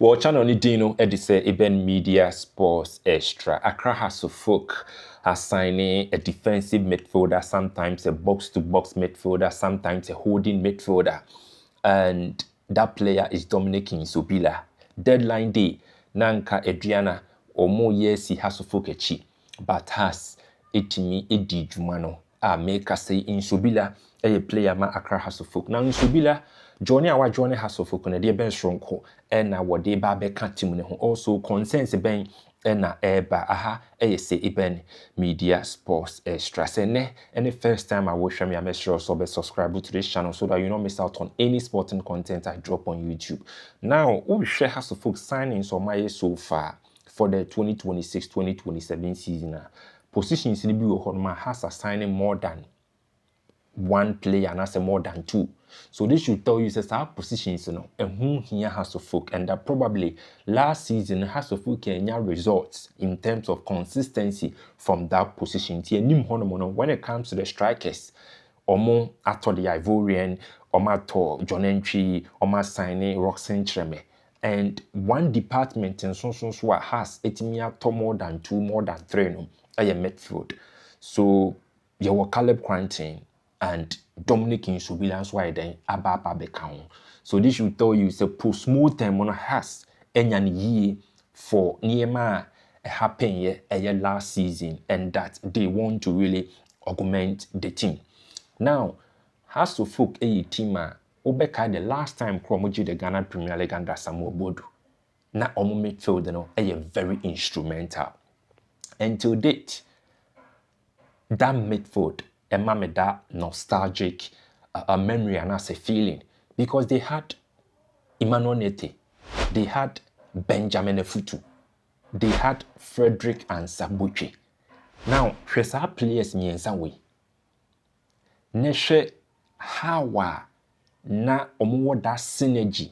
Well, channel ni dino edise Eben Media Sports Extra. Accra has a folk assigning a defensive midfielder, sometimes a box-to-box midfielder, sometimes a holding midfielder. And that player is Dominic Nsobila. Deadline day, Nanka Adriana, Omo Yesi has a folk echi, but has etimi edi jumano. Make us say Nsobila, a player ma Accra has a folk. Now Nsobila, Johnny our Johnny Hasselhoff na de ben stronko na wode ba be ka team ne ho also concerns ben na eba aha say Eben Media Sports Extra say ne any first time I watch me make sure so be subscribe to this channel so that you don't miss out on any sporting content I drop on YouTube. Now we share Hasselhoff signings on my so far for the 2026-2027 season. Positions in the Honma has assigning more than one player and I say more than two. So this should tell you that our positions, and who here has to folk, and that probably last season has to folk Kenya results in terms of consistency from that position. When it comes to the strikers, Omo ato the Ivorian, Omo ato John Entry, Omo signing Roxanne Treme. And one department in so has to more than two, more than three, midfield. So you were Caleb Quarantine and Dominic Nsobila why then Ababa Bekao. So this should tell you it's a post-mortem on has any year for Niema happen last season and that they want to really augment the team. Now, has to folk a team Obeka the last time Kromoji the Ghana Premier League under Samuel Bodu. Na omo midfield no very instrumental. Until date, that midfield me that nostalgic memory and as a feeling because they had Emmanuel Nete, they had Benjamin Efutu, they had Frederick and Sabuchi. Now, our players miensa we. Neshe hawa na omo that synergy,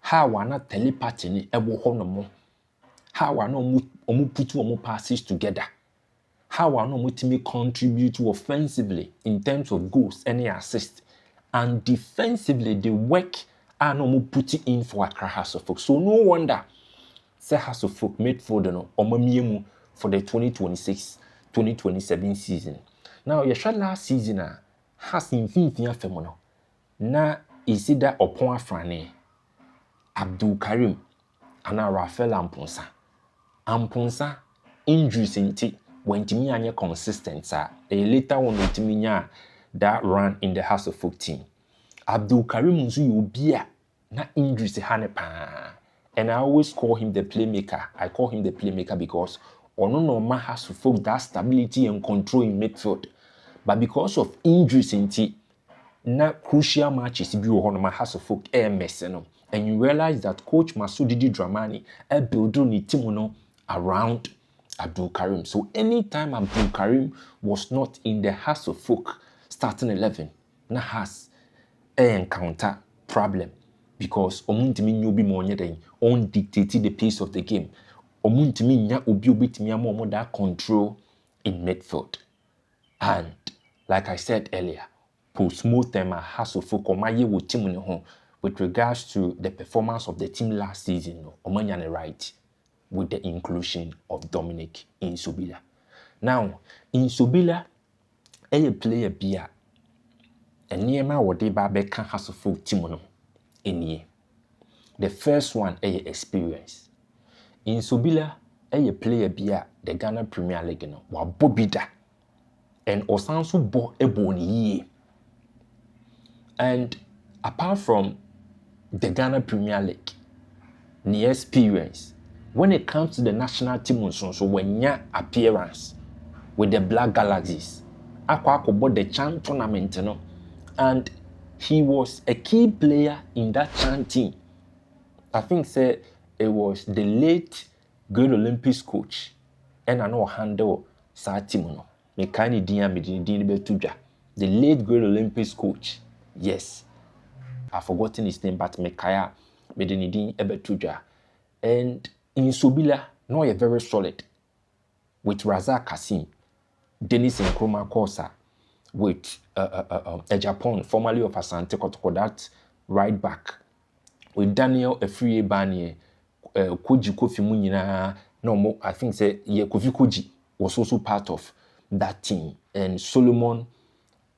hawa na telepathy ni ebo honomo, hawa na omo putu omo passes together. How are no ultimately contribute to offensively in terms of goals, any assist, and defensively the work are no putting in for Accra Hasselhoff. So no wonder say Hasselhoff midfielder no omamiemu for the 2026-2027 season. Now you shot last season has infinity femono. Na is it that upon Afrane Abdul Karim and Rafael Amponsa injuries in when Timmy anya consistent, a later on when Timmy that ran in the Hasselhoff team. Abdul Karim Nzu Ubia na injuries hanepa. And I always call him the playmaker. I call him the playmaker because Ono Norma Hasselhoff that stability and control in midfield. But because of injuries in na crucial matches bi wo hono ma Hasselhoff mess no. And you realize that coach Masudi Dramani build the team no around Abdul Karim. So anytime Abdul Karim was not in the Hasselhoff starting 11, na has encounter problem because omuntimi nyobi mo onye den on dictate the pace of the game. Omuntimi nya obi obetimi am that control in midfield. And like I said earlier, post-mortem Hasselhoff omaye wo team ne ho with regards to the performance of the team last season no omanya right with the inclusion of Dominic Nsobila. Now, Nsobila a player bia and niema wode ba beka Hasselhoff team no enie. The first one experience. Nsobila a player bia the Ghana Premier League no wa bobida and osanso bo eboni. And apart from the Ghana Premier League, the experience when it comes to the national team, so when your appearance with the Black Galaxies, Akwa the Chan tournament, and he was a key player in that Chan team. I think say it was the late Great Olympics coach, and I know handle sa team no. Mekani dia medini betuja. The late Great Olympics coach, yes, I've forgotten his name, but Mekaya medini ebetuja, and Nsobila, no, you're very solid. With Razak Kasim, Dennis Nkrumah Kosa, with Japan, formerly of Asante Kotoko, that right back. With Daniel Efriye Banye, Koji Kofi mu nyinaa na omo I think say yeah Kofi Koji was also part of that team, and Solomon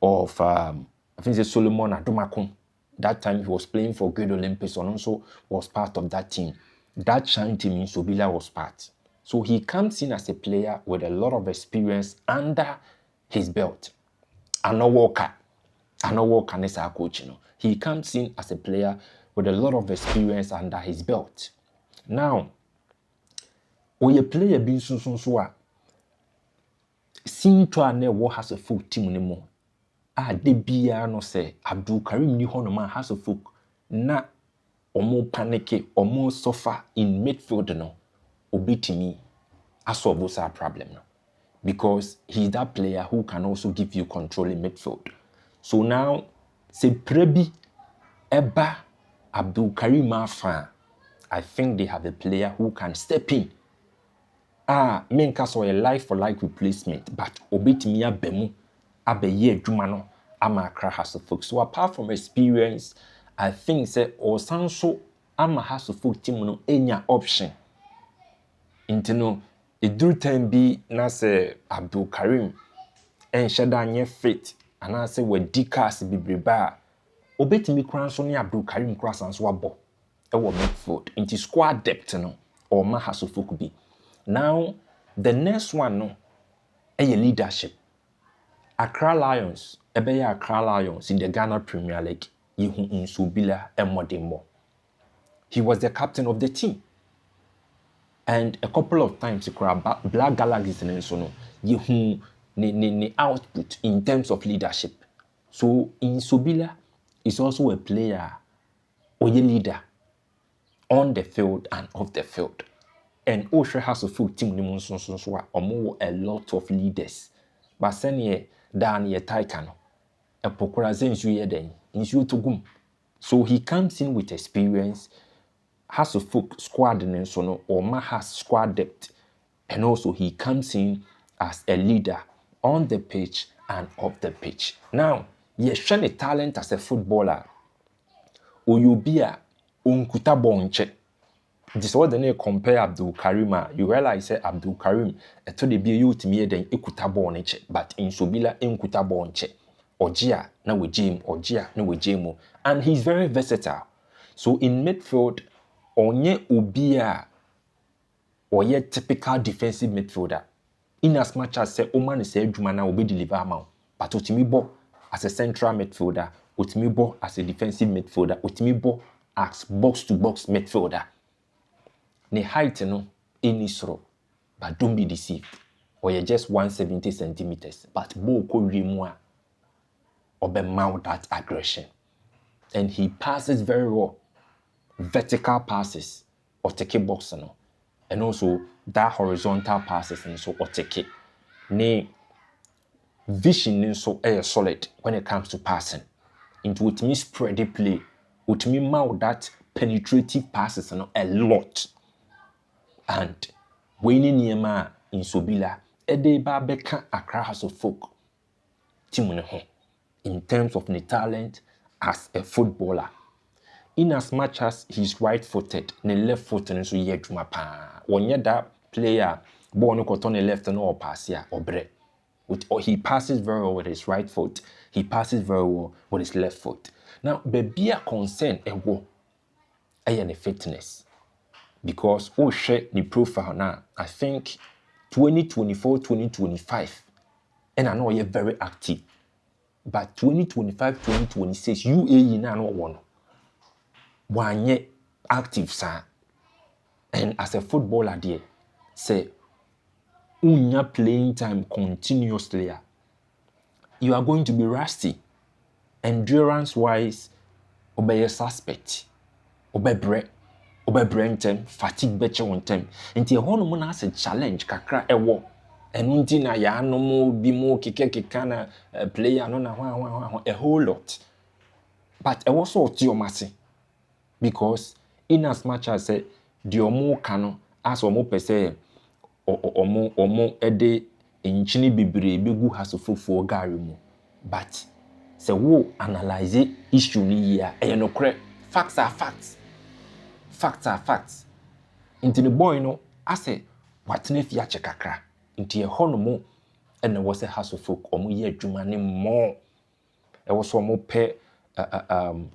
of I think say Solomon Adomakun, that time he was playing for Great Olympics and also was part of that team. That Shine team in Nsobila was part. So he comes in as a player with a lot of experience under his belt. Ano Walker is our coach, you know. He comes in as a player with a lot of experience under his belt. Now, when you play a bit so seem to a ne has a full team anymore. De bia no say Abdul Karim ni hono man has a folk na omo panic omo suffer in midfield no obetimi asolve those problem no, because he's that player who can also give you control in midfield. So now say prebi eba Abdul Karim afa, I think they have a player who can step in. Menka so a life for life replacement, but obetimi abemu abeye adwuma no ama Accra has folk. So apart from experience, I think say osanso ama has folk team no enya option. Nti no eduru time bi na say Abdul Karim enhyeda anye fit ana say wadi cars bibreba obetimi kran so ne Abdul Karim kran so abo e wo midfield. Nti squad depth no or ma has folk bi. Now the next one no leadership. Accra Lions, Accra Lions in the Ghana Premier League, Yehu Nsobila Emodimbo. He was the captain of the team. And a couple of times, Black Galaxies and so on, Yehu ne output in terms of leadership. So Nsobila is also a player or a leader on the field and off the field. And Osha has a full team, a lot of leaders. But senior dan ye taikano epokora zensu ye den insu togum. So he comes in with experience, has a folk squad and so no, or ma has squad depth, and also he comes in as a leader on the pitch and off the pitch. Now ye shine talent as a footballer oyobia unkuta bonche. This what they compare Abdul Karim. You realize say Abdul Karim eto de bi you timi den ekuta ball nche, but Nsobila enkuta ball nche. Ojia na we jam, ojia na we jam, and he's very versatile. So in midfield, onye obia oye typical defensive midfielder. In as much as say Oman say adwuma na obe deliver amount, but otimi bo as a central midfielder, otimi bo as a defensive midfielder, otimi bo as box to box midfielder. Ne height no any soro, but don't be deceived. Or you're just 170 centimeters, but bo ko remua obe mount that aggression. And he passes very well. Vertical passes or take box no. And also that horizontal passes and so or take ne vision so solid when it comes to passing. Into what me spread the play, what me mount that penetrative passes and a lot. And when Niema in Nsobila, Ede ba beka Accra has a folk team in terms of the talent as a footballer. In as much as he's right-footed, ne left-footed so ye dwuma pa. Onye that player ball no koto ne left no pass ya obre. He passes very well with his right foot. He passes very well with his left foot. Now, baby a concern ewo eye fitness. Because share the profile now, I think 2024, 2025, and I know you're very active. But 2025, 2026, UAE now no one year active, sir. And as a footballer, there, say, unya playing time continuously, you are going to be rusty. Endurance-wise, obey a suspect, obey break. Obebraintem fatigue beche wontem nti ehono mo na ase challenge kakra ewo enu nti na ya no mo bi mo keke na player no na ho a whole lot, but e was so tiomase because in as much as the omo kano as omo pese omo ede enchini bibire begu hasofofo gari mu, but se wo analyze issue ni ya e no correct. Facts are facts. Facts are facts. Nti the boy no ase watene fi ache kakra. Nti ɛhɔ no mo ɛna wɔ sɛ house of folk ɔmo yɛ adwuma ne more. Ɛwɔ so ɔmo pɛ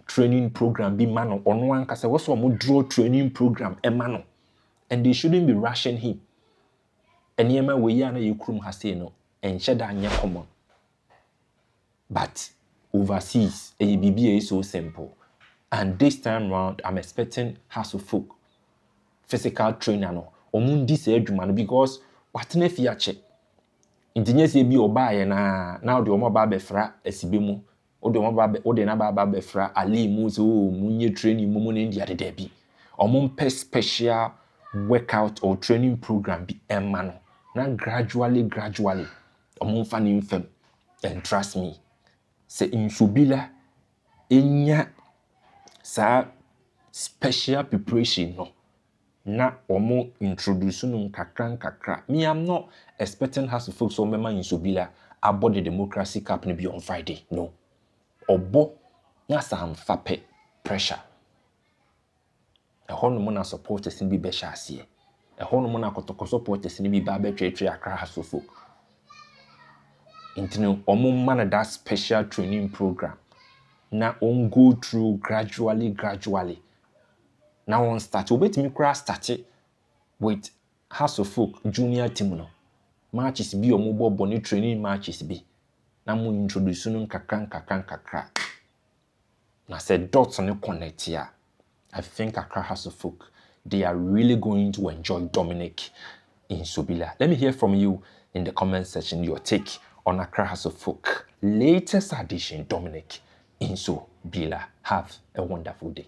training program bi ma no ɔno ankasa ɛwɔ so ɔmo draw training program ɛma no. And they shouldn't be rushing him. Ɛnneɛma wɔ yi a na yɛ kurom ha sei no ɛnhyɛ da nyɛ common. But overseas, ABBA is so simple. And this time round, I'm expecting house of folk, physical trainer no. Omundi say adwuma no because what na fi ache. Intinye se bi obaye na ode omo ba befra asibe mu. Ode omo ba ode na ba befra ali mu so munye training mu na ndia de bi. Omo mpe special workout or training program bi emma no. Na gradually omo mfa ne mfam. And trust me, se Nsobila enya sa special preparation no na omo introduce no kakra. Me, I'm not expecting house of folks so mema Nsobila about the democracy cup be on Friday. No. Obo na sa mfape pressure. Ɛhɔ no mo na supporters ni bi be hye ase. Ɛhɔ no mo na kotoko supporters ni bi ba be twetwe Accra house of folk. Intino omo man that special training program. Na on go through gradually. Now on start. Wait me crash start with house of folk junior team no. Matches be or mobile bonnet training matches be. Na mo introduce no kakra. Na said dots on the connect here. I think Accra house of folk, they are really going to enjoy Dominic Nsobila. Let me hear from you in the comment section your take on Accra house of folk latest addition Dominic Nsobila. Have a wonderful day.